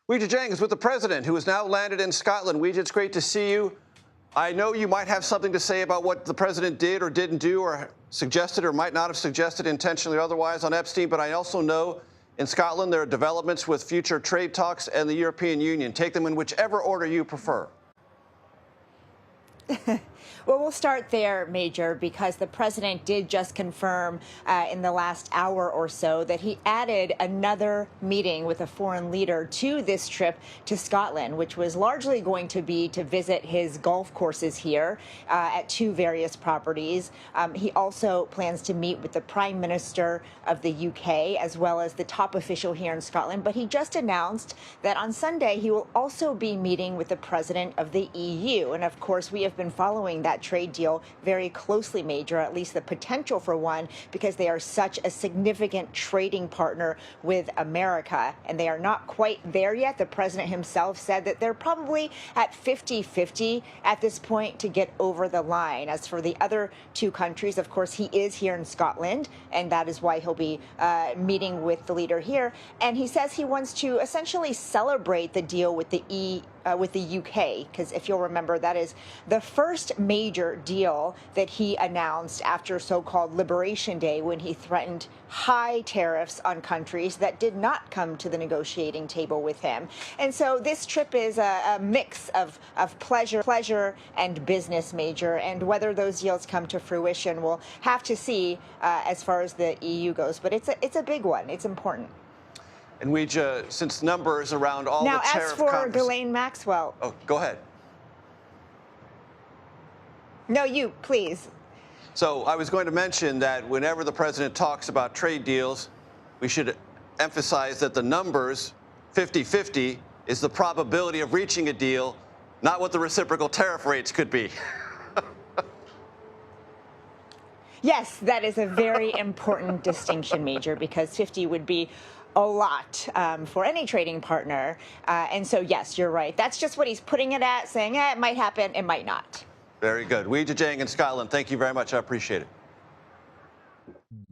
Weijia Jiang is with the president, who has now landed in Scotland. Weijia, it's great to see you. I know you might have something to say about what the president did or didn't do or suggested or might not have suggested intentionally or otherwise on Epstein, but I also know in Scotland there are developments with future trade talks and the European Union. Take them in whichever order you prefer. Well, we'll start there, Major, because the president did just confirm in the last hour or so that he added another meeting with a foreign leader to this trip to Scotland, which was largely going to be to visit his golf courses here at two various properties. He also plans to meet with the Prime Minister of the UK as well as the top official here in Scotland. But he just announced that on Sunday he will also be meeting with the president of the EU. And of course, we have been following that trade deal very closely, Major, at least the potential for one, because they are such a significant trading partner with America. And they are not quite there yet. The president himself said that they're probably at 50-50 at this point to get over the line. As for the other two countries, of course, he is here in Scotland, and that is why he'll be meeting with the leader here. And he says he wants to essentially celebrate the deal with the UK, because if you'll remember, that is the first major deal that he announced after so-called Liberation Day, when he threatened high tariffs on countries that did not come to the negotiating table with him. And so this trip is a mix of pleasure and business, Major, and whether those deals come to fruition, we'll have to see as far as the EU goes. But it's a big one. It's important. And Weijia, since numbers around all now, the tariff as for Ghislaine Maxwell. Oh, go ahead. No, you, please. So I was going to mention that whenever the president talks about trade deals, we should emphasize that the numbers, 50-50, is the probability of reaching a deal, not what the reciprocal tariff rates could be. Yes, that is a very important distinction, Major, because 50 would be a lot for any trading partner. And so, yes, you're right. That's just what he's putting it at, saying, it might happen, it might not. Very good. Weijia Jiang in Scotland, thank you very much. I appreciate it.